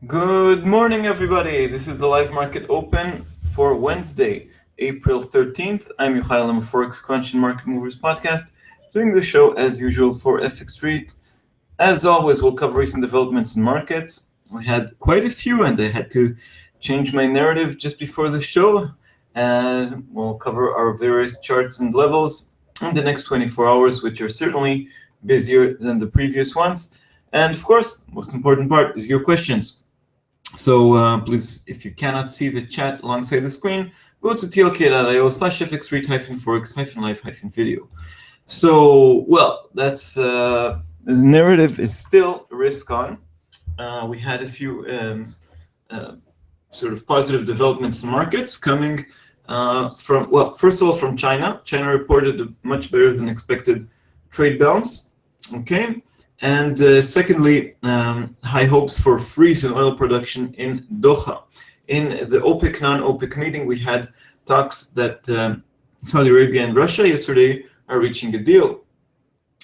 Good morning, everybody. This is the live market open for Wednesday, April 13th. I'm Yohay, Elam, Forex Crunch and Market Movers podcast, doing the show as usual for FX Street. As always, we'll cover recent developments in markets. We had quite a few, and I had to change my narrative just before the show. And we'll cover our various charts and levels in the next 24 hours, which are certainly busier than the previous ones. And of course, most important part is your questions. So please, if you cannot see the chat alongside the screen, go to tlk.io/fxstreet-forex-live-video. So, well, that's the narrative is still risk on. We had a few sort of positive developments in markets coming from, well, first of all, from China. China reported a much better than expected trade balance. Okay. And secondly, high hopes for freeze in oil production in Doha. In the OPEC, non-OPEC meeting, we had talks that Saudi Arabia and Russia yesterday are reaching a deal.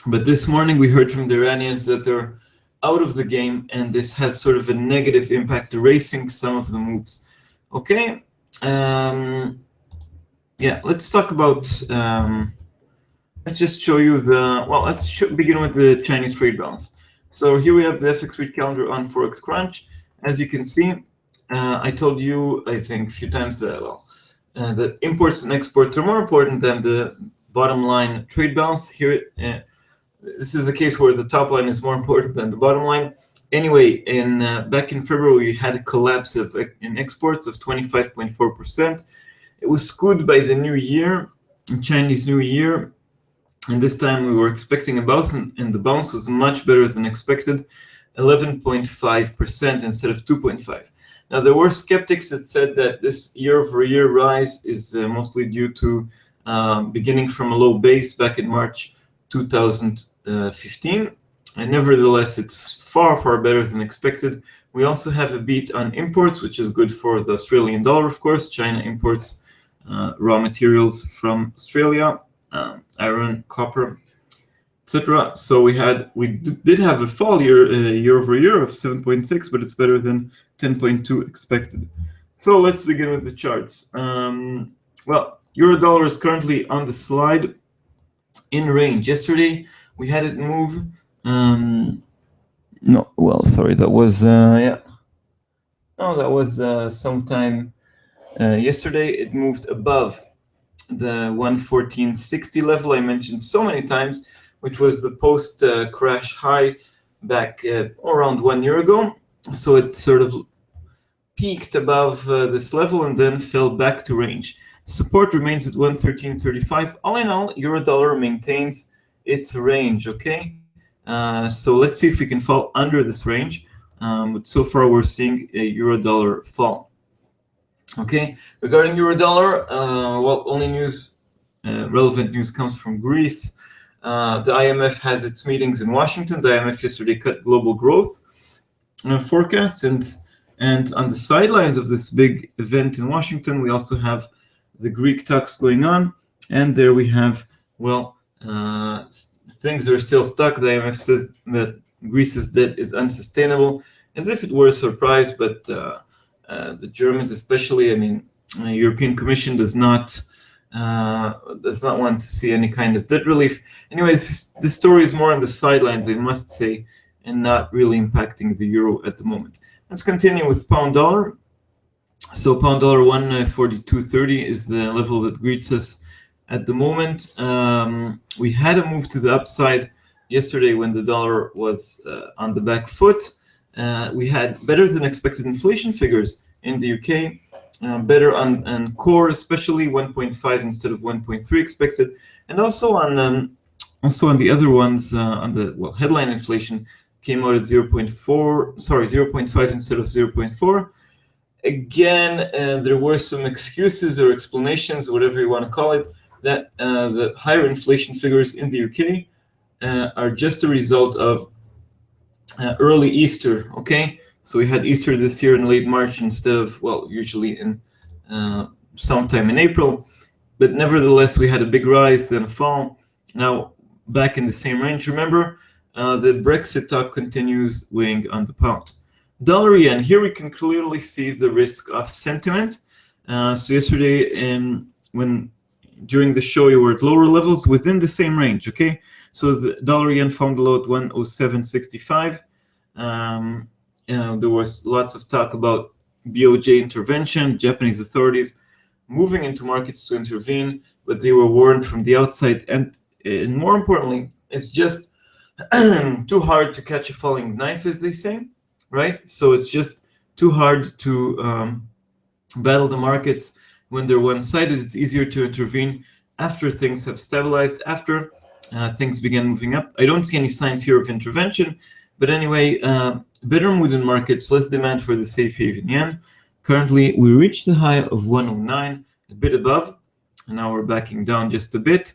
But this morning we heard from the Iranians that they're out of the game, and this has sort of a negative impact, erasing some of the moves. Okay. Yeah, let's talk about... let's just show you the, well, let's begin with the Chinese trade balance. So here we have the FX Street calendar on Forex Crunch. As you can see, I told you, I think, a few times that, that imports and exports are more important than the bottom line trade balance. Here, this is a case where the top line is more important than the bottom line. Anyway, back in February, we had a collapse in exports of 25.4%. It was skewed by the new year, Chinese New Year. And this time we were expecting a bounce, and the bounce was much better than expected, 11.5% instead of 2.5%. Now, there were skeptics that said that this year-over-year rise is mostly due to beginning from a low base back in March 2015. And nevertheless, it's far, far better than expected. We also have a beat on imports, which is good for the Australian dollar, of course. China imports raw materials from Australia. Iron, copper, etc. So we did have a fall year over year of 7.6, but it's better than 10.2 expected. So let's begin with the charts. Well, euro dollar is currently on the slide in range. Yesterday we had it move. No, well, sorry, that was yeah. No, that was sometime yesterday. It moved above the 114.60 level I mentioned so many times, which was the post crash high back around 1 year ago. So it sort of peaked above this level and then fell back to range. Support remains at 113.35. All in all, euro dollar maintains its range. Okay, so let's see if we can fall under this range. But so far we're seeing a euro dollar fall. Okay, regarding euro dollar, well, only news, relevant news comes from Greece. The IMF has its meetings in Washington. The IMF yesterday cut global growth forecasts, and on the sidelines of this big event in Washington, we also have the Greek talks going on, and there we have, well, things are still stuck. The IMF says that Greece's debt is unsustainable, as if it were a surprise, but the Germans, especially, I mean, European Commission does not want to see any kind of debt relief. Anyways, this story is more on the sidelines, I must say, and not really impacting the euro at the moment. Let's continue with pound dollar. So pound dollar 142.30 is the level that greets us at the moment. We had a move to the upside yesterday when the dollar was on the back foot. We had better than expected inflation figures in the UK, better on core, especially 1.5 instead of 1.3 expected, and also on the other ones, on the, well, headline inflation came out at 0.5 instead of 0.4. Again, there were some excuses or explanations, whatever you want to call it, that the higher inflation figures in the UK are just a result of early Easter. Okay, so we had Easter this year in late March instead of, well, usually in sometime in April, but nevertheless we had a big rise, then a fall, now back in the same range. Remember, the Brexit talk continues weighing on the pound. Dollar yen, here we can clearly see the risk of sentiment. So yesterday, during the show, you were at lower levels within the same range, okay? So the dollar yen found the low at 107.65. There was lots of talk about BOJ intervention, Japanese authorities moving into markets to intervene, but they were warned from the outside. And more importantly, it's just too hard to catch a falling knife, as they say, right? So it's just too hard to battle the markets when they're one-sided. It's easier to intervene after things have stabilized, after things begin moving up. I don't see any signs here of intervention, but anyway, better mood in markets, less demand for the safe haven yen. Currently, we reached the high of 109, a bit above, and now we're backing down just a bit.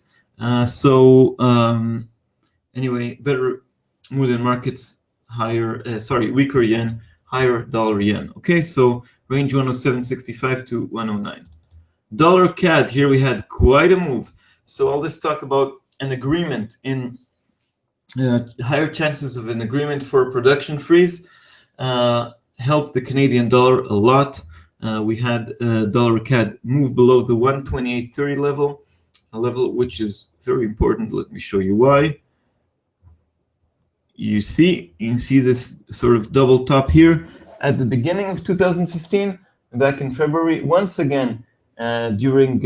Anyway, better mood in markets, weaker yen, higher dollar yen. Okay, so range 107.65 to 109. Dollar CAD, here we had quite a move. So all this talk about an agreement in higher chances of an agreement for a production freeze helped the Canadian dollar a lot. We had dollar CAD move below the 128.30 level, a level which is very important. Let me show you why. You can see this sort of double top here at the beginning of 2015, back in February, once again during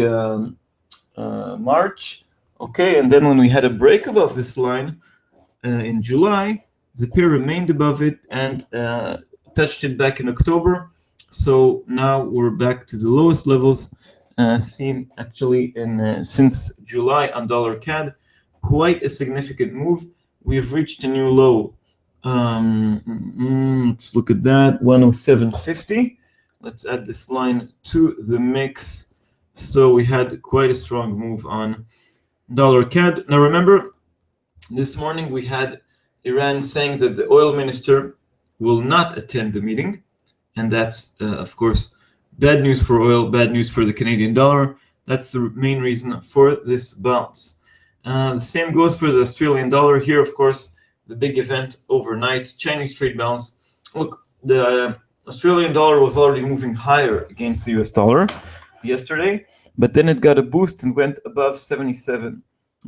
March. Okay, and then when we had a break above this line in July, the pair remained above it and touched it back in October. So now we're back to the lowest levels seen actually since July on dollar CAD. Quite a significant move. We have reached a new low. Let's look at that, 107.50. Let's add this line to the mix. So we had quite a strong move on dollar CAD. Now remember, this morning we had Iran saying that the oil minister will not attend the meeting. And that's, of course, bad news for oil, bad news for the Canadian dollar. That's the main reason for this bounce. The same goes for the Australian dollar. Here, of course, the big event overnight, Chinese trade balance. Look, the Australian dollar was already moving higher against the US dollar yesterday, but then it got a boost and went above 77.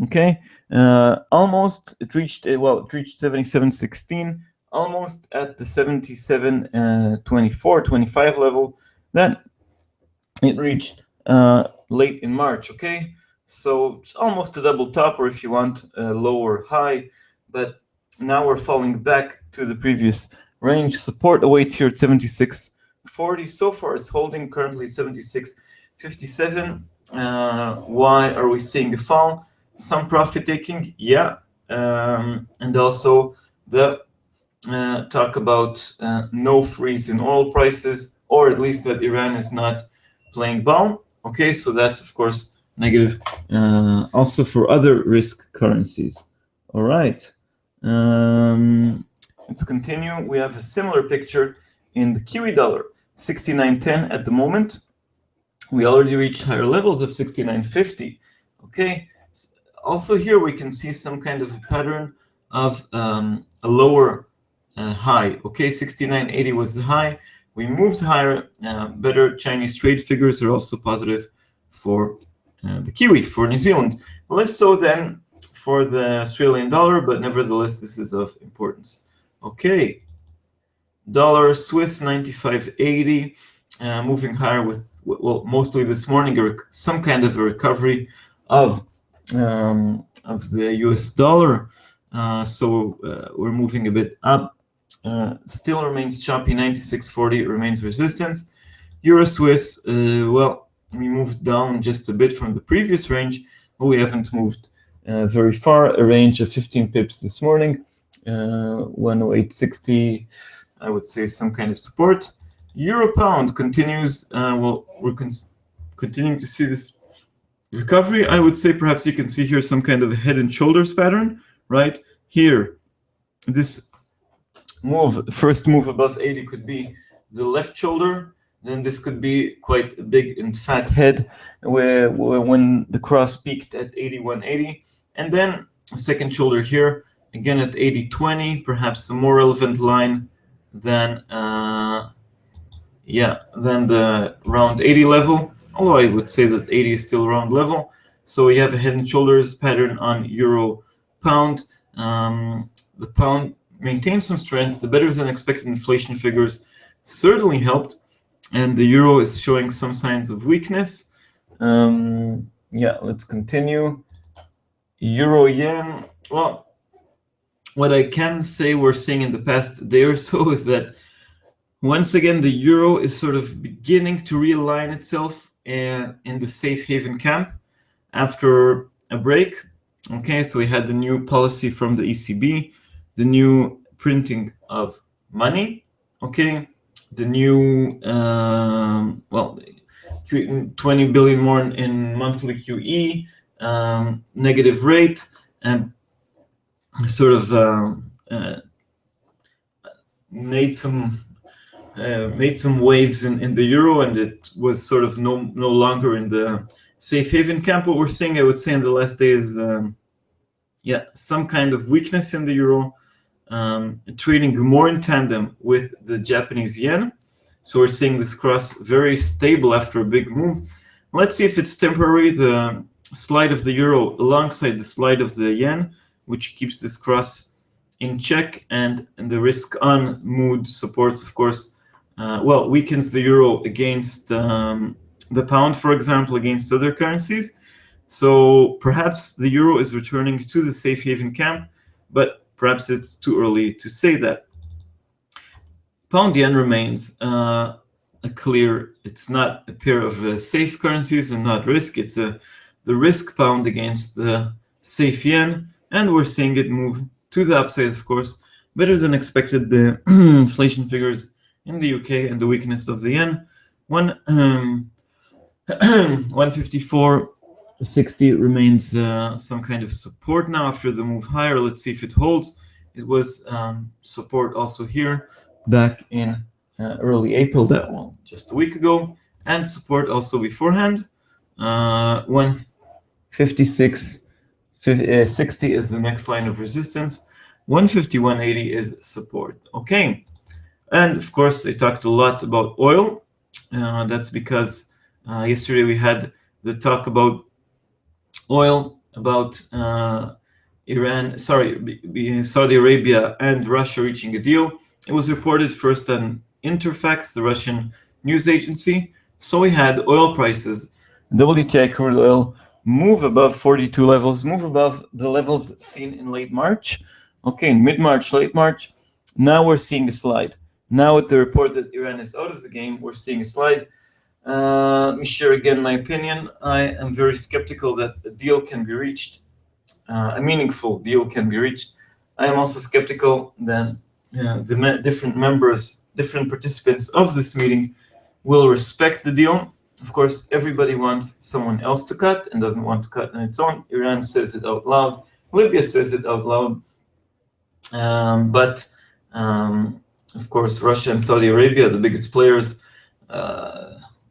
Okay, almost it reached 77.16, almost at the 77.24, 25 level that it reached late in March. Okay, so it's almost a double top, or if you want, a lower high, but now we're falling back to the previous range. Support awaits here at 76.40. So far it's holding, currently 76.57. Why are we seeing a fall? Some profit taking, yeah, and also the talk about no freeze in oil prices, or at least that Iran is not playing ball. Okay, so that's of course negative also for other risk currencies. All right, let's continue. We have a similar picture in the Kiwi dollar, 69.10 at the moment. We already reached higher levels of 69.50. Okay, also here we can see some kind of a pattern of a lower high. Okay, 69.80 was the high. We moved higher. Better Chinese trade figures are also positive for the Kiwi, for New Zealand. Less so than for the Australian dollar, but nevertheless, this is of importance. Okay, dollar Swiss 95.80, moving higher with, well, mostly this morning, some kind of a recovery of the US dollar. So we're moving a bit up. Still remains choppy, 96.40 remains resistance. Euro Swiss, well, we moved down just a bit from the previous range, but we haven't moved very far. A range of 15 pips this morning, 108.60, I would say some kind of support. Euro pound continues, well, we're continuing to see this recovery. I would say perhaps you can see here some kind of a head and shoulders pattern, right? Here, this first move above 80 could be the left shoulder, then this could be quite a big and fat head where when the cross peaked at 81.80, and then a second shoulder here again at 80.20, perhaps a more relevant line than than the round 80 level, although I would say that 80 is still round level. So we have a head and shoulders pattern on euro pound. The pound maintained some strength. The better than expected inflation figures certainly helped, and the euro is showing some signs of weakness. Let's continue. Euro yen. Well, what I can say we're seeing in the past day or so is that once again the euro is sort of beginning to realign itself in the safe haven camp after a break. Okay, so we had the new policy from the ECB, the new printing of money, okay, the new 20 billion more in monthly QE, negative rate, and sort of made some waves in the euro, and it was sort of no longer in the safe haven camp. What we're seeing, I would say, in the last day is some kind of weakness in the euro, trading more in tandem with the Japanese yen. So we're seeing this cross very stable after a big move. Let's see if it's temporary. The slide of the euro alongside the slide of the yen, which keeps this cross in check, and the risk on mood supports, of course, weakens the euro against the pound, for example, against other currencies. So perhaps the euro is returning to the safe haven camp, but perhaps it's too early to say that. Pound yen remains it's not a pair of safe currencies and not risk. It's the risk pound against the safe yen, and we're seeing it move to the upside, of course. Better than expected the inflation figures in the UK and the weakness of the yen. 154.60 remains some kind of support now after the move higher. Let's see if it holds. It was support also here back in early April, that one just a week ago, and support also beforehand. 156.60 is the next line of resistance. 151.80 is support. Okay, and of course I talked a lot about oil. That's because yesterday we had the talk about oil, about Saudi Arabia and Russia reaching a deal. It was reported first on Interfax, the Russian news agency. So we had oil prices, WTI crude oil, move above 42 levels, move above the levels seen in late March. Okay, in mid-March, late March. Now we're seeing a slide. Now with the report that Iran is out of the game, we're seeing a slide. Let me share again my opinion. I am very skeptical that a deal can be reached, a meaningful deal can be reached. I am also skeptical that the different participants of this meeting will respect the deal. Of course, everybody wants someone else to cut and doesn't want to cut on its own. Iran says it out loud. Libya says it out loud. But of course, Russia and Saudi Arabia, the biggest players,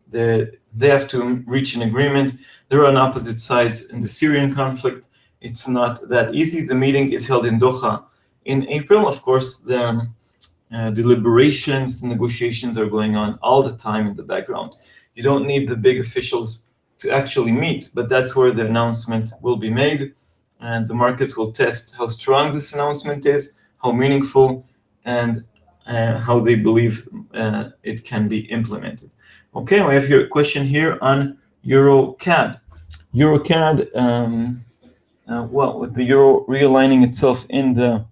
they have to reach an agreement. They're on opposite sides in the Syrian conflict. It's not that easy. The meeting is held in Doha in April. Of course, the deliberations, the negotiations are going on all the time in the background. You don't need the big officials to actually meet, but that's where the announcement will be made, and the markets will test how strong this announcement is, how meaningful, and how they believe it can be implemented. Okay, we have here a question here on Euro CAD. Euro CAD, with the euro realigning itself in the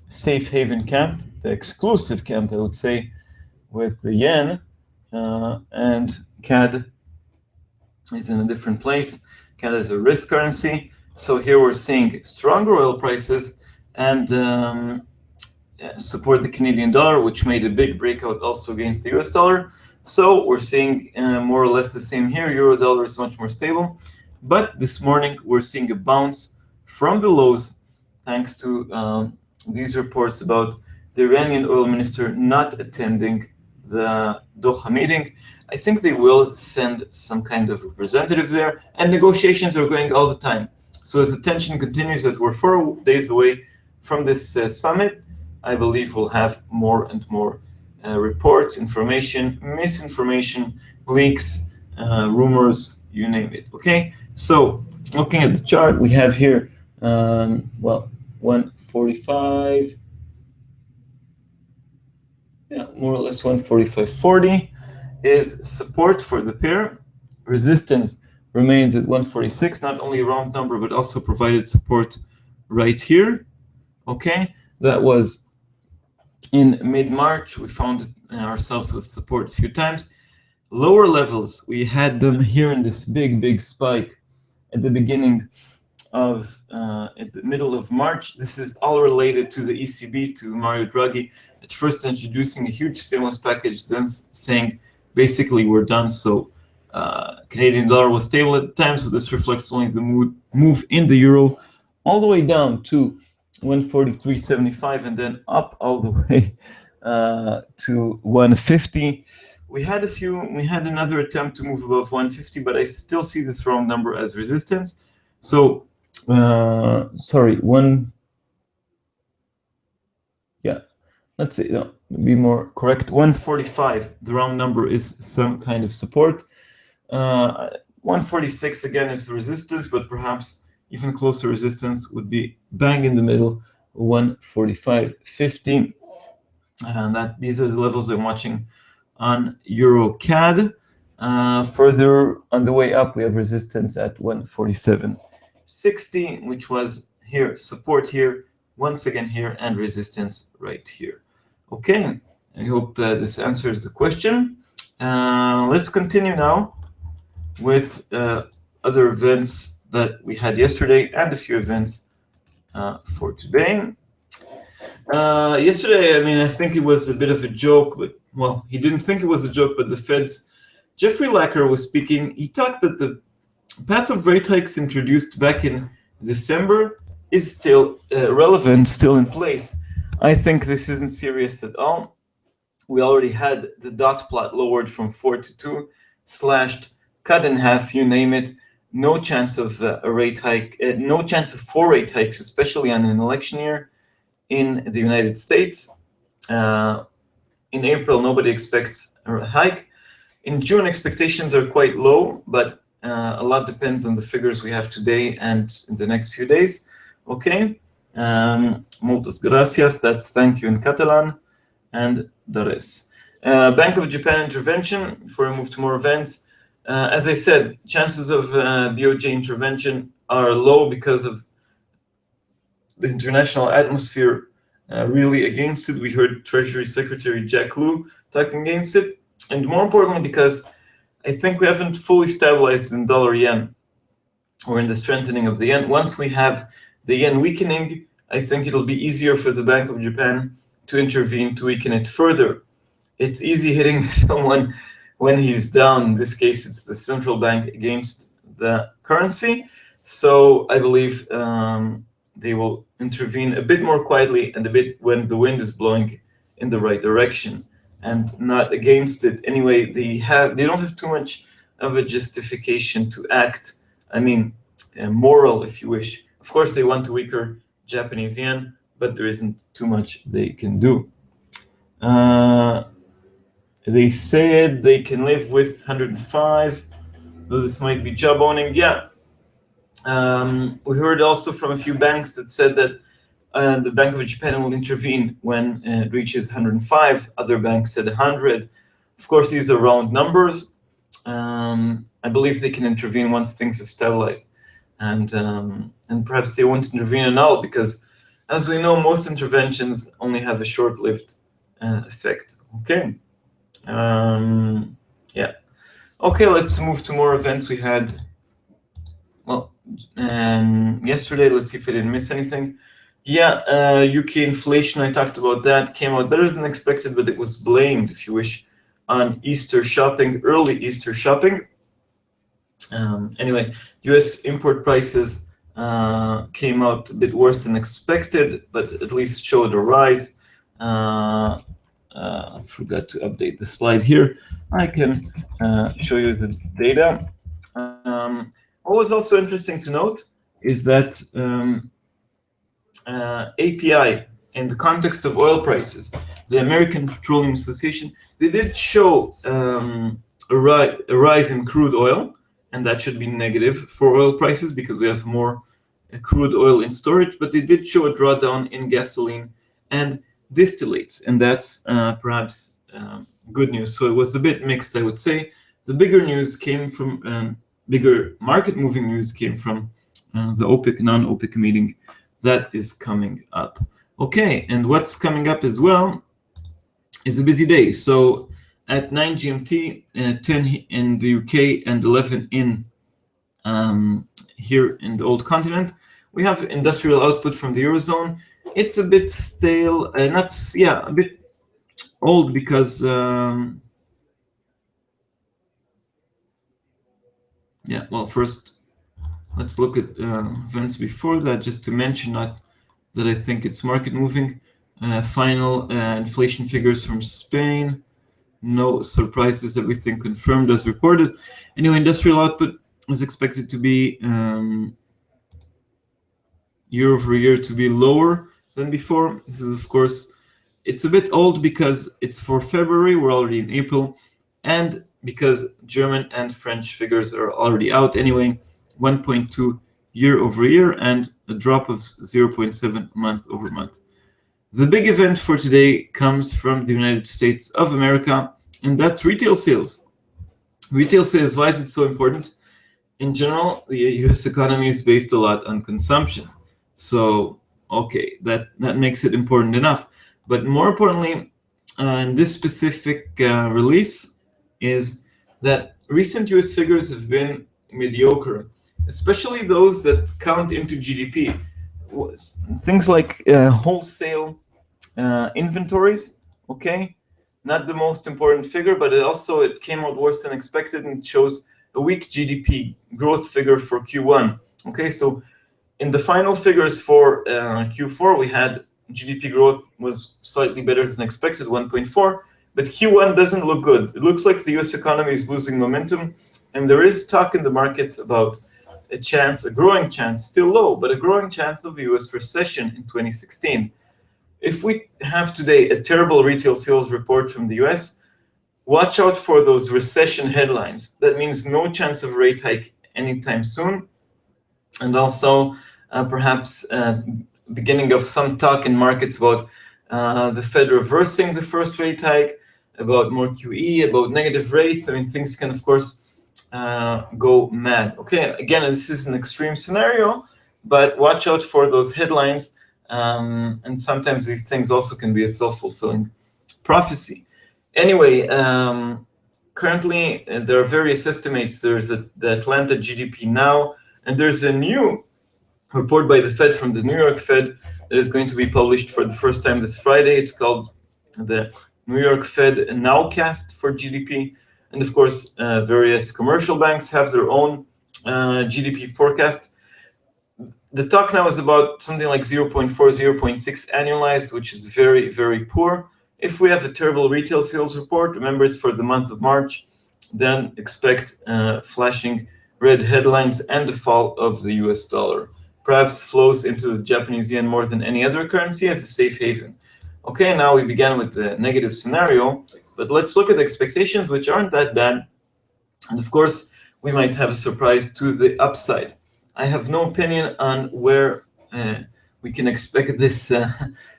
safe haven camp, the exclusive camp, I would say, with the yen, and CAD is in a different place. CAD is a risk currency. So here we're seeing stronger oil prices and support the Canadian dollar, which made a big breakout also against the US dollar. So we're seeing more or less the same here. Euro dollar is much more stable. But this morning, we're seeing a bounce from the lows thanks to these reports about the Iranian oil minister not attending the Doha meeting. I think they will send some kind of representative there, and negotiations are going all the time. So as the tension continues, as we're 4 days away from this summit, I believe we'll have more and more reports, information, misinformation, leaks, rumors, you name it. Okay, so looking at the chart, we have here, well, 145. Yeah, more or less 145.40 is support for the pair. Resistance remains at 146, not only a round number, but also provided support right here. Okay, that was in mid-March. We found ourselves with support a few times. Lower levels, we had them here in this big spike at the beginning of, at the middle of March. This is all related to the ECB, to Mario Draghi, at first introducing a huge stimulus package, then saying, basically, we're done. So Canadian dollar was stable at the time, so this reflects only the move in the euro, all the way down to 143.75, and then up all the way to 150. We had another attempt to move above 150, but I still see this round number as resistance. So, let's say, no, be more correct, 145, the round number, is some kind of support. 146 again is resistance, but perhaps even closer resistance would be bang in the middle, 145.50. And these are the levels I'm watching on Euro CAD. Further on the way up, we have resistance at 147.60, which was here, support here, once again here, and resistance right here. Okay, I hope this answers the question. Let's continue now with other events that we had yesterday and a few events for today. Yesterday, I think it was a bit of a joke, but, well, he didn't think it was a joke, but the Fed's Jeffrey Lacker was speaking. He talked that the path of rate hikes introduced back in December is still relevant, still in place. I think this isn't serious at all. We already had the dot plot lowered from 4 to 2, slashed, cut in half, you name it. No chance of a rate hike, no chance of 4 rate hikes, especially on an election year in the United States. In April, nobody expects a hike. In June, expectations are quite low, but a lot depends on the figures we have today and in the next few days. Okay, moltes gracias, that's thank you in Catalan, and the rest. Bank of Japan intervention, before we move to more events. As I said, chances of BOJ intervention are low because of the international atmosphere really against it. We heard Treasury Secretary Jack Lew talking against it. And more importantly, because I think we haven't fully stabilized in dollar-yen or in the strengthening of the yen. Once we have the yen weakening, I think it'll be easier for the Bank of Japan to intervene to weaken it further. It's easy hitting someone when he's down. In this case, it's the central bank against the currency. So I believe they will intervene a bit more quietly and a bit when the wind is blowing in the right direction and not against it. Anyway, they don't have too much of a justification to act. Moral, if you wish. Of course, they want a weaker Japanese yen, but there isn't too much they can do. They said they can live with 105, though this might be job owning. Yeah. We heard also from a few banks that said that the Bank of Japan will intervene when it reaches 105. Other banks said 100. Of course, these are round numbers. I believe they can intervene once things have stabilized. And perhaps they won't intervene at all because, as we know, most interventions only have a short-lived effect. Okay. Yeah. Okay, let's move to more events we had. Well, yesterday, let's see if I didn't miss anything. Yeah, UK inflation, I talked about that, came out better than expected, but it was blamed, if you wish, on Easter shopping, early Easter shopping. Anyway, US import prices came out a bit worse than expected, but at least showed a rise. I forgot to update the slide here. I can show you the data. What was also interesting to note is that API, in the context of oil prices, the American Petroleum Association, they did show a rise in crude oil, and that should be negative for oil prices because we have more crude oil in storage, but they did show a drawdown in gasoline and distillates, and that's perhaps good news. So it was a bit mixed, I would say. The bigger news came from, bigger market moving news came from the OPEC, non-OPEC meeting that is coming up. Okay, and what's coming up as well is a busy day. So at 9 GMT, 10 in the UK and 11 in here in the old continent, we have industrial output from the Eurozone. It's a bit stale, a bit old because first let's look at events before that, just to mention that I think it's market moving. Final inflation figures from Spain, no surprises, everything confirmed as reported. Anyway, industrial output is expected to be year over year to be lower than before. This is, of course, it's a bit old because it's for February, we're already in April, and because German and French figures are already out anyway. 1.2 year over year and a drop of 0.7 month over month. The big event for today comes from the United States of America, and that's retail sales. Retail sales, why is it so important? In general, the US economy is based a lot on consumption. So, okay, that makes it important enough. But more importantly, in this specific release is that recent US figures have been mediocre, especially those that count into GDP. Things like wholesale inventories, okay? Not the most important figure, but it came out worse than expected and shows a weak GDP growth figure for Q1. Okay, so in the final figures for Q4, we had GDP growth was slightly better than expected, 1.4, but Q1 doesn't look good. It looks like the US economy is losing momentum, and there is talk in the markets about a growing chance, still low, but a growing chance of a US recession in 2016. If we have today a terrible retail sales report from the US, watch out for those recession headlines. That means no chance of rate hike anytime soon, and also perhaps beginning of some talk in markets about the Fed reversing the first rate hike, about more QE, about negative rates. I mean, things can, of course, go mad. Okay, again, this is an extreme scenario, but watch out for those headlines. And sometimes these things also can be a self-fulfilling prophecy. Anyway, currently there are various estimates. There's the Atlanta GDP now, and there's a new report by the Fed from the New York Fed that is going to be published for the first time this Friday. It's called the New York Fed Nowcast for GDP. And of course, various commercial banks have their own GDP forecast. The talk now is about something like 0.4, 0.6 annualized, which is very, very poor. If we have a terrible retail sales report, remember it's for the month of March, then expect flashing red headlines and the fall of the US dollar. Perhaps flows into the Japanese yen more than any other currency as a safe haven. Okay, now we began with the negative scenario, but let's look at expectations, which aren't that bad. And of course, we might have a surprise to the upside. I have no opinion on where we can expect this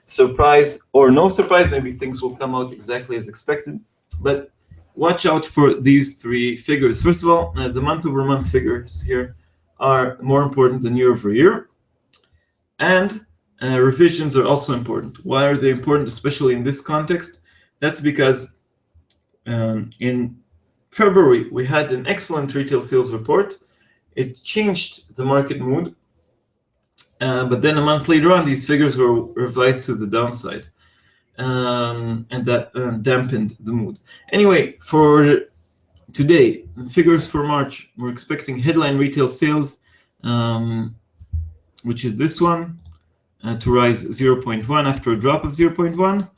surprise or no surprise. Maybe things will come out exactly as expected, but watch out for these three figures. First of all, the month-over-month figures here are more important than year-over-year, and revisions are also important. Why are they important, especially in this context? That's because in February, we had an excellent retail sales report. It changed the market mood, but then a month later on, these figures were revised to the downside, and that dampened the mood. Anyway, for today, figures for March, we're expecting headline retail sales, which is this one, to rise 0.1 after a drop of 0.1.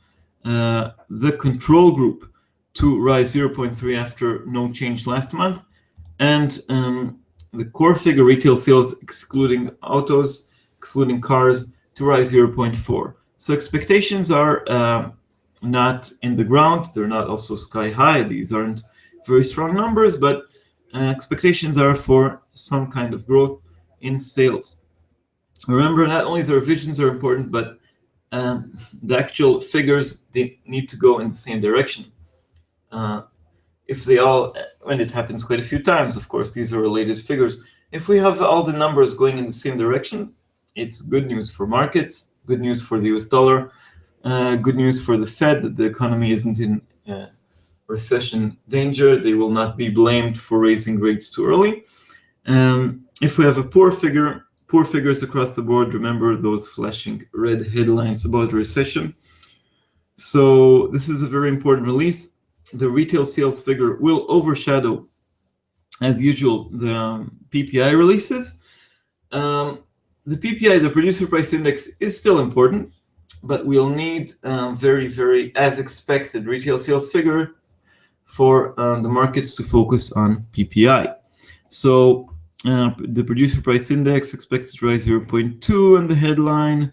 The control group to rise 0.3 after no change last month, and the core figure retail sales excluding autos, excluding cars, to rise 0.4. So expectations are not in the ground. They're not also sky high. These aren't very strong numbers, but expectations are for some kind of growth in sales. Remember, not only the revisions are important, but the actual figures, they need to go in the same direction. If they all, and it happens quite a few times, of course, these are related figures. If we have all the numbers going in the same direction, it's good news for markets, good news for the US dollar, good news for the Fed that the economy isn't in recession danger. They will not be blamed for raising rates too early. If we have a poor figures across the board, remember those flashing red headlines about recession. So this is a very important release. The retail sales figure will overshadow, as usual, the PPI releases. The PPI, the producer price index, is still important, but we'll need very, as expected, retail sales figure for the markets to focus on PPI. So the producer price index expected to rise 0.2 in the headline.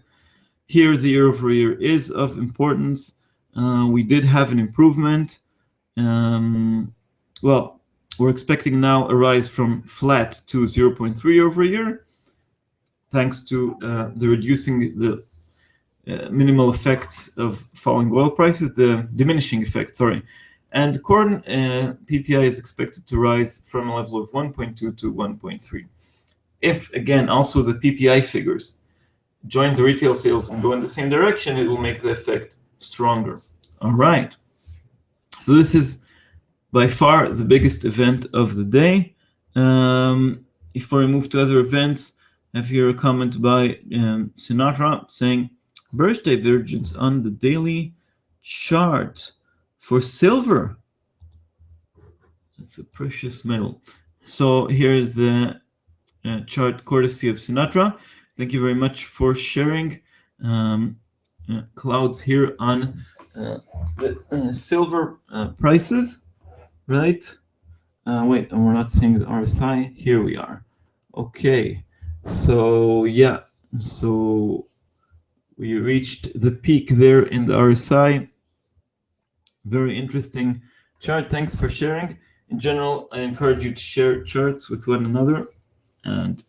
Here, the year-over-year is of importance. We did have an improvement. Well, we're expecting now a rise from flat to 0.3 year-over-year, thanks to the reducing the minimal effects of falling oil prices, the diminishing effect, sorry. And corn PPI is expected to rise from a level of 1.2 to 1.3. If, again, also the PPI figures join the retail sales and go in the same direction, it will make the effect stronger. All right. So this is by far the biggest event of the day. Before I move to other events, I have here a comment by Sinatra saying, bearish divergence on the daily chart for silver. That's a precious metal. So here's the chart courtesy of Sinatra. Thank you very much for sharing. Clouds here on the silver prices, right? Wait, and we're not seeing the RSI. Here we are. Okay, so yeah, so we reached the peak there in the RSI. Very interesting chart. Thanks for sharing. In general, I encourage you to share charts with one another, and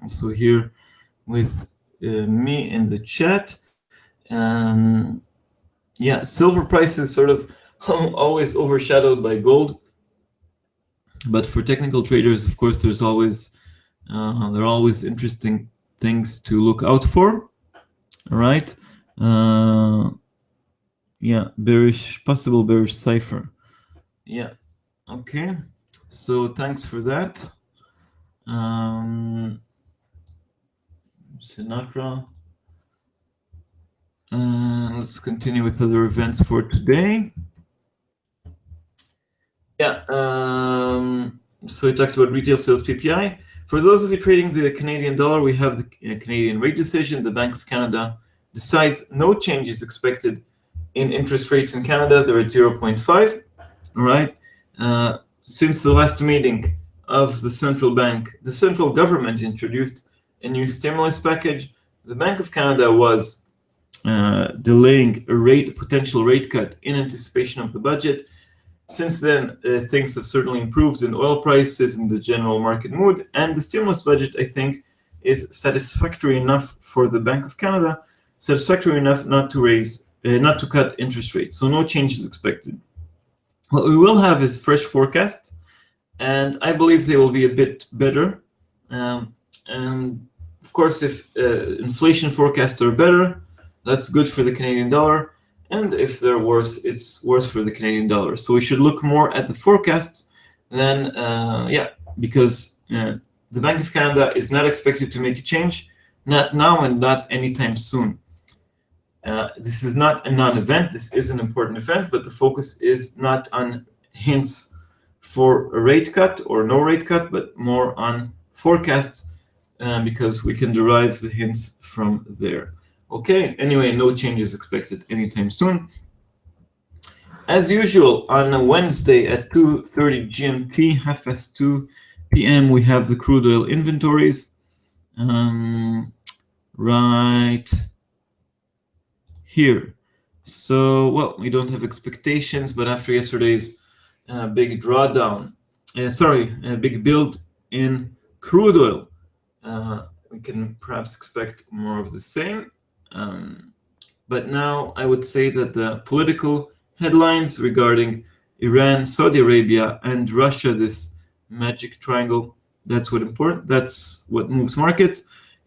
also here with me in the chat. Yeah, silver price is sort of always overshadowed by gold, but for technical traders, of course, there's always there are always interesting things to look out for. All right. Yeah, possible bearish cipher. Yeah. Okay. So thanks for that. Sinatra. Let's continue with other events for today. Yeah. So we talked about retail sales PPI. For those of you trading the Canadian dollar, we have the Canadian rate decision. The Bank of Canada decides no changes expected in interest rates in Canada. They're at 0.5. All right. Since the last meeting of the central bank, the central government introduced a new stimulus package. The Bank of Canada was delaying a potential rate cut in anticipation of the budget. Since then, things have certainly improved in oil prices and the general market mood, and the stimulus budget, I think, is satisfactory enough for the Bank of Canada, satisfactory enough not to cut interest rates. So no change is expected. What we will have is fresh forecasts, and I believe they will be a bit better. And of course, if inflation forecasts are better, that's good for the Canadian dollar. And if they're worse, it's worse for the Canadian dollar. So we should look more at the forecasts than, because the Bank of Canada is not expected to make a change, not now and not anytime soon. This is not a non-event. This is an important event, but the focus is not on hints for a rate cut or no rate cut, but more on forecasts, because we can derive the hints from there. Okay, anyway, no changes expected anytime soon. As usual, on a Wednesday at 2:30 GMT, 2:30 p.m., we have the crude oil inventories. Right. here. So, well, we don't have expectations, but after yesterday's big drawdown, big build in crude oil, we can perhaps expect more of the same. But now I would say that the political headlines regarding Iran, Saudi Arabia, and Russia, this magic triangle, that's what moves markets.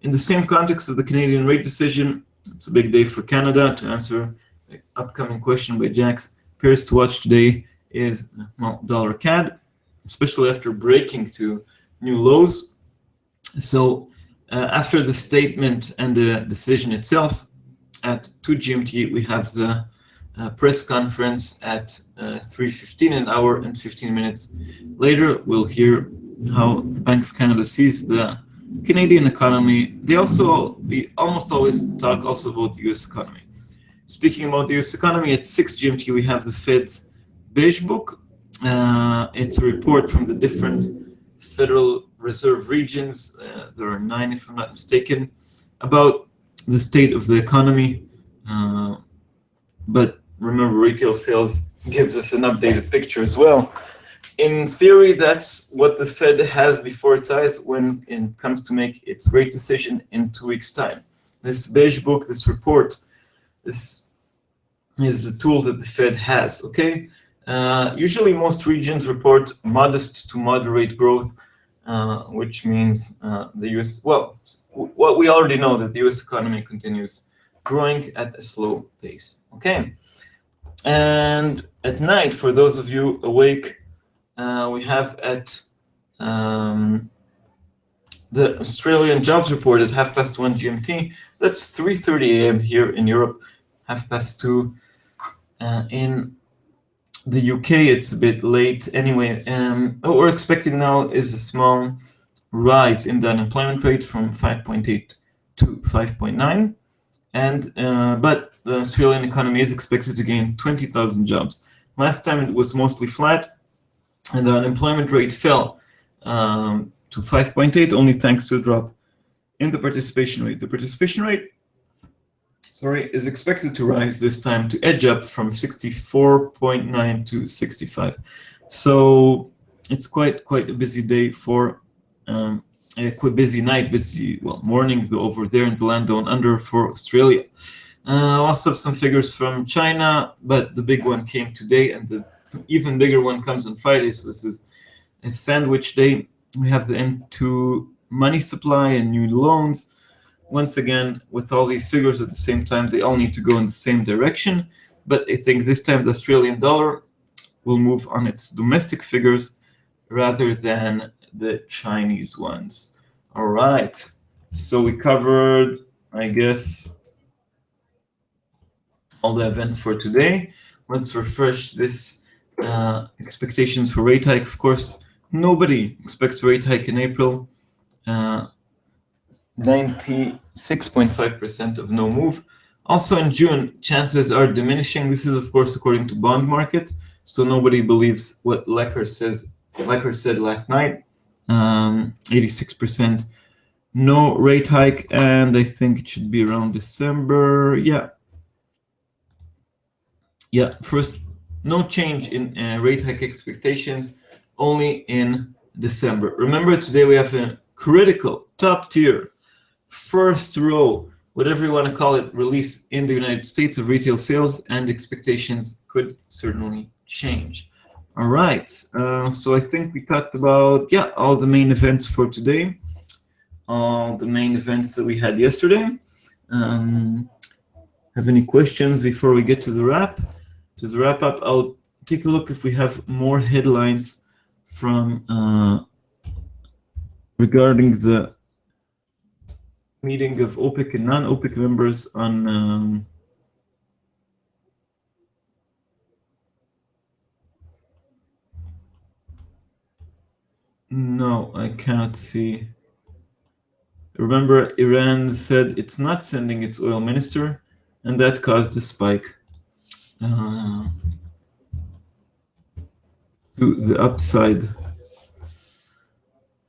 In the same context of the Canadian rate decision, it's a big day for Canada. To answer the upcoming question by Jax, pairs to watch today is dollar CAD, especially after breaking to new lows. So after the statement and the decision itself, at 2 GMT, we have the press conference at 3:15, an hour and 15 minutes later. We'll hear how the Bank of Canada sees the Canadian economy. We almost always talk also about the US economy. Speaking about the US economy, at 6 GMT, we have the Fed's Beige Book. It's a report from the different Federal Reserve regions. There are 9, if I'm not mistaken, about the state of the economy. But remember, retail sales gives us an updated picture as well. In theory, that's what the Fed has before its eyes when it comes to make its rate decision in 2 weeks' time. This Beige Book, this report, this is the tool that the Fed has, okay? Usually most regions report modest to moderate growth, which means the US, well, what we already know, that the US economy continues growing at a slow pace, okay? And at night, for those of you awake, we have at the Australian jobs report at 1:30 GMT. That's 3:30 a.m. here in Europe, 2:30 in the UK. It's a bit late anyway. What we're expecting now is a small rise in the unemployment rate from 5.8 to 5.9, and but the Australian economy is expected to gain 20,000 jobs. Last time it was mostly flat, and the unemployment rate fell to 5.8, only thanks to a drop in the participation rate. The participation rate, is expected to rise this time, to edge up from 64.9 to 65. So it's quite a busy day for a quite busy night, morning over there in the land down under for Australia. Also have some figures from China, but the big one came today, and the even bigger one comes on Friday. So this is a sandwich day. We have the N2 money supply and new loans. Once again, with all these figures at the same time, they all need to go in the same direction. But I think this time the Australian dollar will move on its domestic figures rather than the Chinese ones. All right. So we covered, I guess, all the events for today. Let's refresh this expectations for rate hike. Of course, nobody expects rate hike in April. 96.5% of no move. Also in June, chances are diminishing. This is, of course, according to bond markets. So nobody believes what Lecker said last night. 86% no rate hike, and I think it should be around December. Yeah. First, no change in rate hike expectations, only in December. Remember, today we have a critical, top tier, first row, whatever you want to call it, release in the United States of retail sales, and expectations could certainly change. All right, so I think we talked about, all the main events for today, all the main events that we had yesterday. Have any questions before we get to the wrap? To the wrap up, I'll take a look if we have more headlines from regarding the meeting of OPEC and non-OPEC members on no, I cannot see. Remember, Iran said it's not sending its oil minister, and that caused a spike to the upside.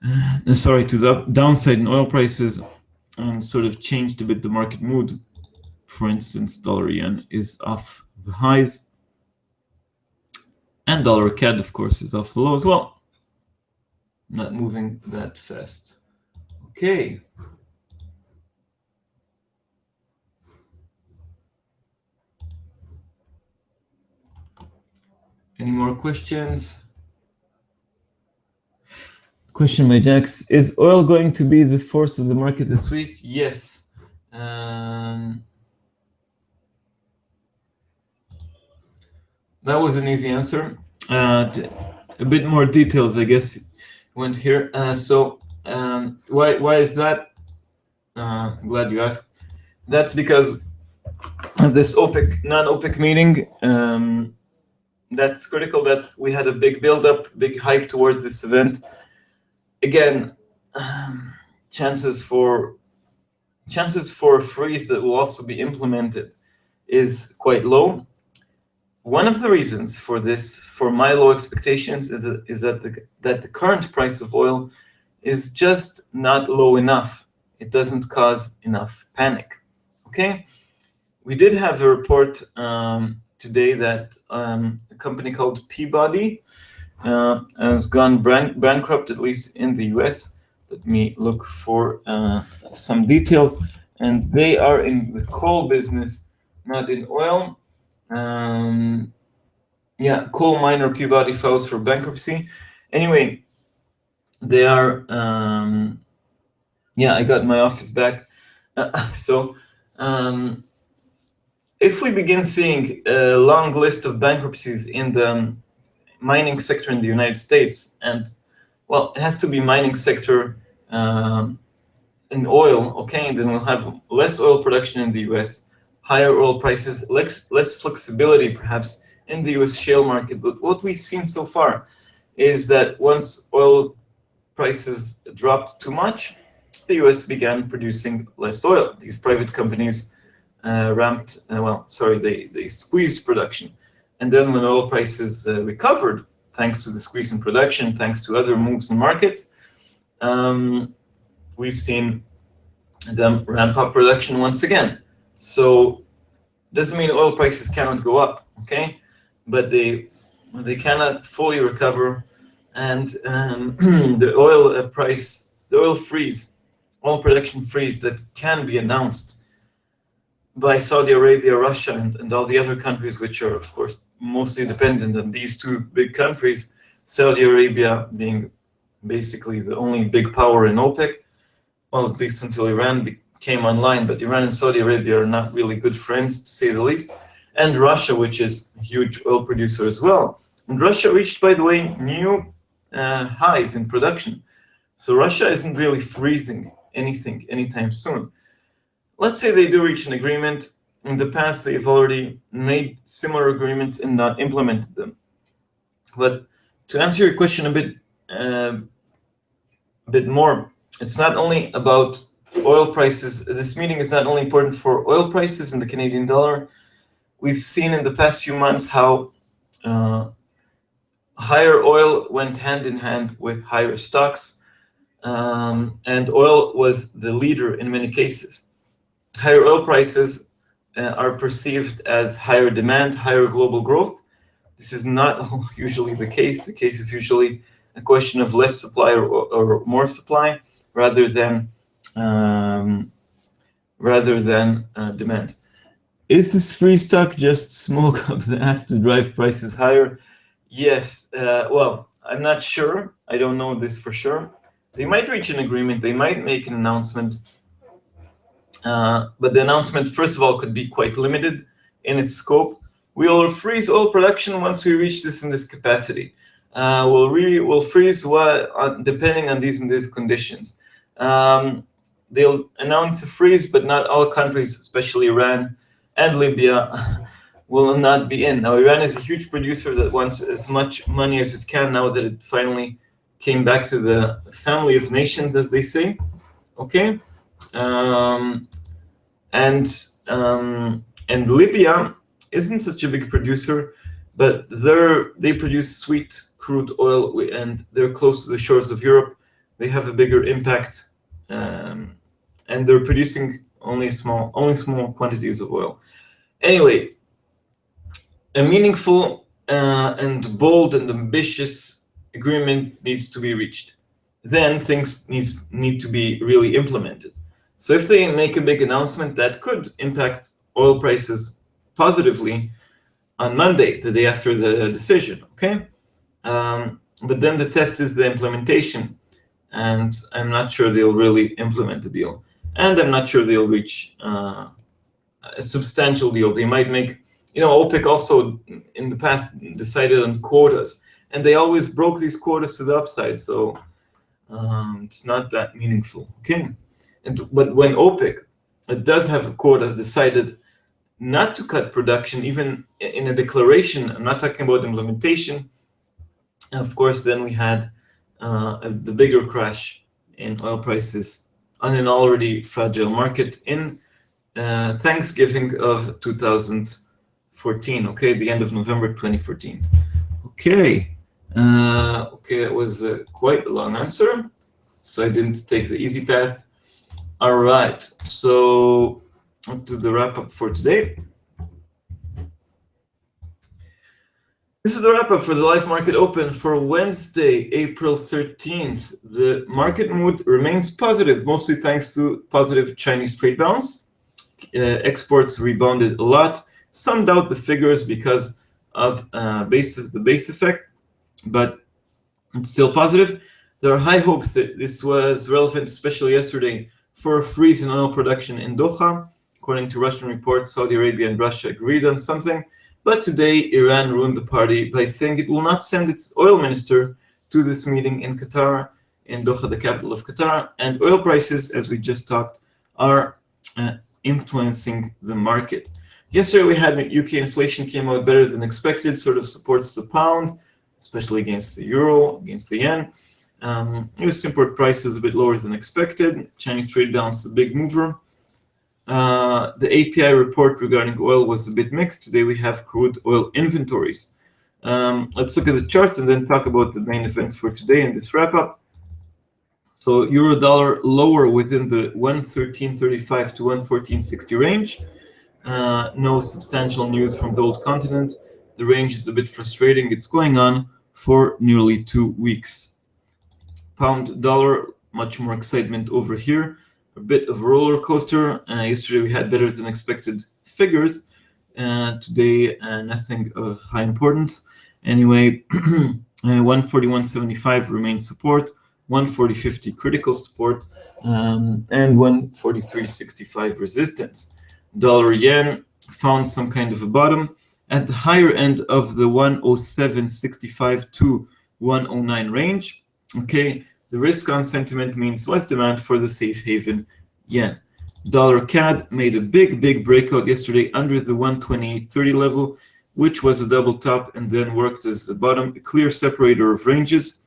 To the downside in oil prices, and sort of changed a bit the market mood for instance, dollar yen is off the highs, and dollar CAD, of course, is off the low as well. Not moving that fast. Okay. Any more questions? Question by Jax: is oil going to be the force of the market this week? Yes. That was an easy answer. A bit more details, I guess, went here. Why is that? Glad you asked. That's because of this OPEC, non-OPEC meeting. That's critical. That we had a big build-up, big hype towards this event. Again, chances for a freeze that will also be implemented is quite low. One of the reasons for this, for my low expectations, is that the current price of oil is just not low enough. It doesn't cause enough panic. Okay, we did have a report today that a company called Peabody has gone bankrupt, at least in the US. Let me look for some details. And they are in the coal business, not in oil. Yeah, coal miner Peabody files for bankruptcy. Anyway, they are. Yeah, I got my office back. If we begin seeing a long list of bankruptcies in the mining sector in the United States, and well, it has to be mining sector in oil, okay, then we'll have less oil production in the US, higher oil prices, less flexibility perhaps in the US shale market. But what we've seen so far is that once oil prices dropped too much, the US began producing less oil. These private companies they squeezed production. And then when oil prices recovered, thanks to the squeeze in production, thanks to other moves in markets, we've seen them ramp up production once again. So doesn't mean oil prices cannot go up, okay? But they cannot fully recover, and the oil production freeze that can be announced by Saudi Arabia, Russia, and all the other countries, which are, of course, mostly dependent on these two big countries, Saudi Arabia being basically the only big power in OPEC, well, at least until Iran came online, but Iran and Saudi Arabia are not really good friends, to say the least, and Russia, which is a huge oil producer as well. And Russia reached, by the way, new highs in production. So Russia isn't really freezing anything anytime soon. Let's say they do reach an agreement. In the past, they've already made similar agreements and not implemented them. But to answer your question a bit more, it's not only about oil prices. This meeting is not only important for oil prices and the Canadian dollar. We've seen in the past few months how higher oil went hand in hand with higher stocks, and oil was the leader in many cases. Higher oil prices are perceived as higher demand, higher global growth. This is not usually the case. The case is usually a question of less supply or more supply rather than demand. Is this freeze talk just smoke up the ass to drive prices higher? Yes. Well, I'm not sure. I don't know this for sure. They might reach an agreement. They might make an announcement. But the announcement, first of all, could be quite limited in its scope. We'll freeze oil production once we reach this in this capacity. We'll freeze depending on these and these conditions. They'll announce a freeze, but not all countries, especially Iran and Libya, will not be in. Now, Iran is a huge producer that wants as much money as it can now that it finally came back to the family of nations, as they say. Okay. And Libya isn't such a big producer, but they produce sweet crude oil, and they're close to the shores of Europe. They have a bigger impact, and they're producing only small quantities of oil. Anyway, a meaningful and bold and ambitious agreement needs to be reached. Then things need to be really implemented. So if they make a big announcement, that could impact oil prices positively on Monday, the day after the decision, okay? But then the test is the implementation, and I'm not sure they'll really implement the deal. And I'm not sure they'll reach a substantial deal. They might make, OPEC also in the past decided on quotas, and they always broke these quotas to the upside, so it's not that meaningful, okay? But when OPEC does have quotas decided not to cut production, even in a declaration, I'm not talking about implementation, of course, then we had the bigger crash in oil prices on an already fragile market in Thanksgiving of 2014, okay, the end of November 2014. Okay, it was quite a long answer, so I didn't take the easy path. All right, so on to the wrap-up for today. This is the wrap-up for the live market open for Wednesday, April 13th. The market mood remains positive, mostly thanks to positive Chinese trade balance. Exports rebounded a lot. Some doubt the figures because of the base effect, but it's still positive. There are high hopes that this was relevant, especially yesterday, for a freeze in oil production in Doha. According to Russian reports, Saudi Arabia and Russia agreed on something. But today, Iran ruined the party by saying it will not send its oil minister to this meeting in Qatar, in Doha, the capital of Qatar. And oil prices, as we just talked, are influencing the market. Yesterday, we had UK inflation came out better than expected, sort of supports the pound, especially against the euro, against the yen. US import prices a bit lower than expected. Chinese trade balance a big mover. The API report regarding oil was a bit mixed. Today we have crude oil inventories. Let's look at the charts and then talk about the main events for today in this wrap-up. So euro dollar lower within the 113.35 to 114.60 range. No substantial news from the old continent. The range is a bit frustrating. It's going on for nearly 2 weeks. Pound dollar, much more excitement over here. A bit of a roller coaster. Yesterday we had better than expected figures. Today nothing of high importance. Anyway, 141.75 remains support, 140.50 critical support, and 143.65 resistance. Dollar yen found some kind of a bottom at the higher end of the 107.65 to 109 range. Okay. The risk-on sentiment means less demand for the safe haven yen. Dollar CAD made a big breakout yesterday under the 128.30 level, which was a double top and then worked as a bottom, a clear separator of ranges.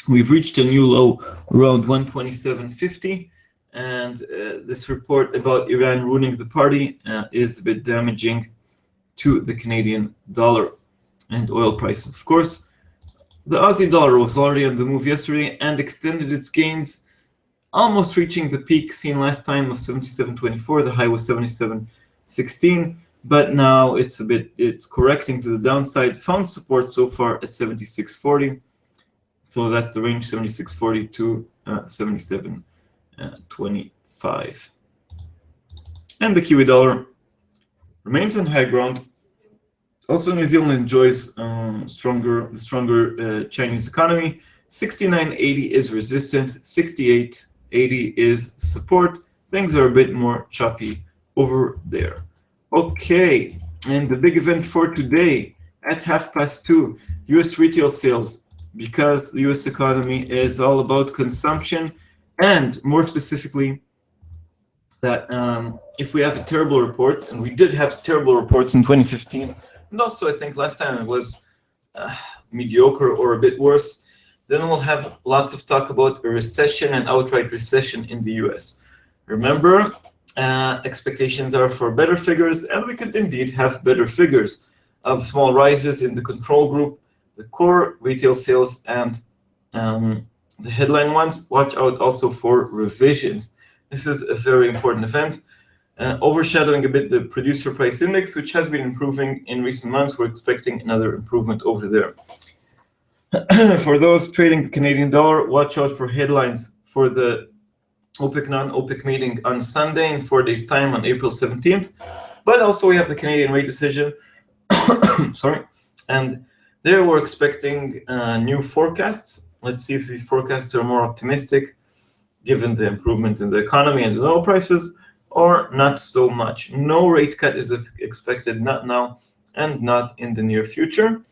We've reached a new low around 127.50, and this report about Iran ruining the party is a bit damaging to the Canadian dollar and oil prices, of course. The Aussie dollar was already on the move yesterday and extended its gains, almost reaching the peak seen last time of 77.24. The high was 77.16, but now it's correcting to the downside. Found support so far at 76.40. So that's the range, 76.40 to 77.25. And the Kiwi dollar remains on high ground. Also, New Zealand enjoys stronger Chinese economy. 69.80 is resistance, 68.80 is support. Things are a bit more choppy over there. Okay, and the big event for today at 2:30, US retail sales, because the US economy is all about consumption, and more specifically, that if we have a terrible report, and we did have terrible reports in 2015, and also I think last time it was mediocre or a bit worse, then we'll have lots of talk about a recession and outright recession in the US. Remember, expectations are for better figures, and we could indeed have better figures of small rises in the control group, the core retail sales, and the headline ones. Watch out also for revisions. This is a very important event. overshadowing a bit the producer price index, which has been improving in recent months. We're expecting another improvement over there. For those trading the Canadian dollar, watch out for headlines for the OPEC non-OPEC meeting on Sunday in 4 days' time on April 17th. But also we have the Canadian rate decision. Sorry. And there we're expecting new forecasts. Let's see if these forecasts are more optimistic given the improvement in the economy and the oil prices, or not so much. No rate cut is expected, not now and not in the near future.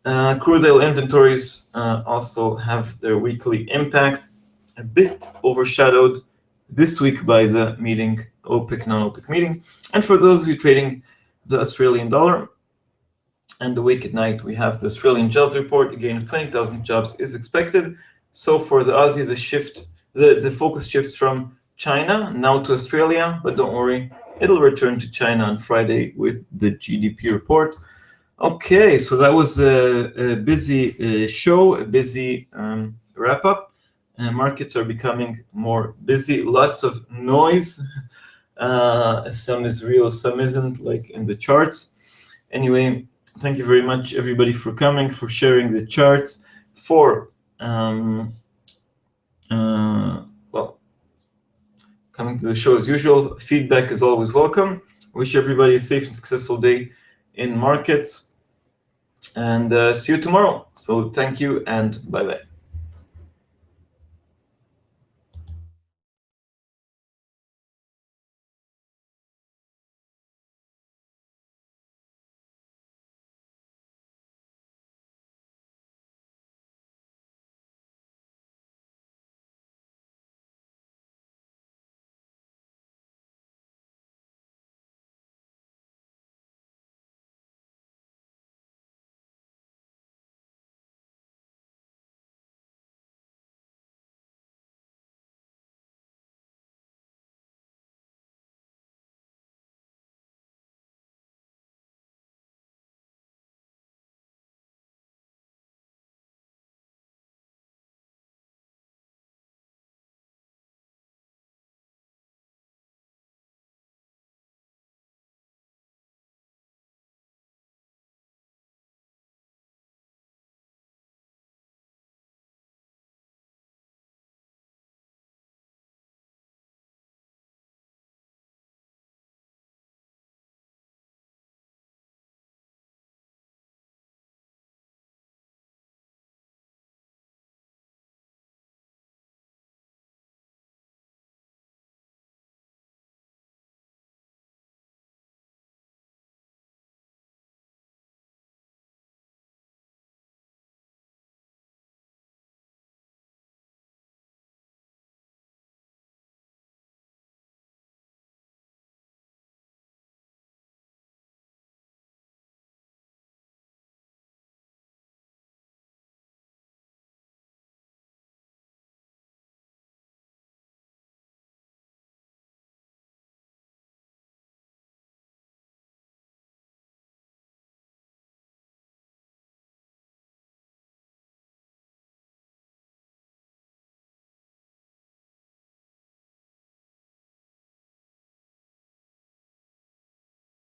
Crude oil inventories also have their weekly impact, a bit overshadowed this week by the meeting, OPEC, non-OPEC meeting. And for those of you trading the Australian dollar, and awake at night, we have the Australian jobs report. A gain of 20,000 jobs is expected. So for the Aussie, the focus shifts from China now to Australia, but don't worry, it'll return to China on Friday with the GDP report. Okay, so that was a busy show, a busy wrap-up. Markets are becoming more busy, lots of noise. Some is real, some isn't, like in the charts. Anyway, thank you very much, everybody, for coming, for sharing the charts, for coming to the show as usual. Feedback is always welcome. Wish everybody a safe and successful day in markets, and see you tomorrow. So thank you and bye-bye.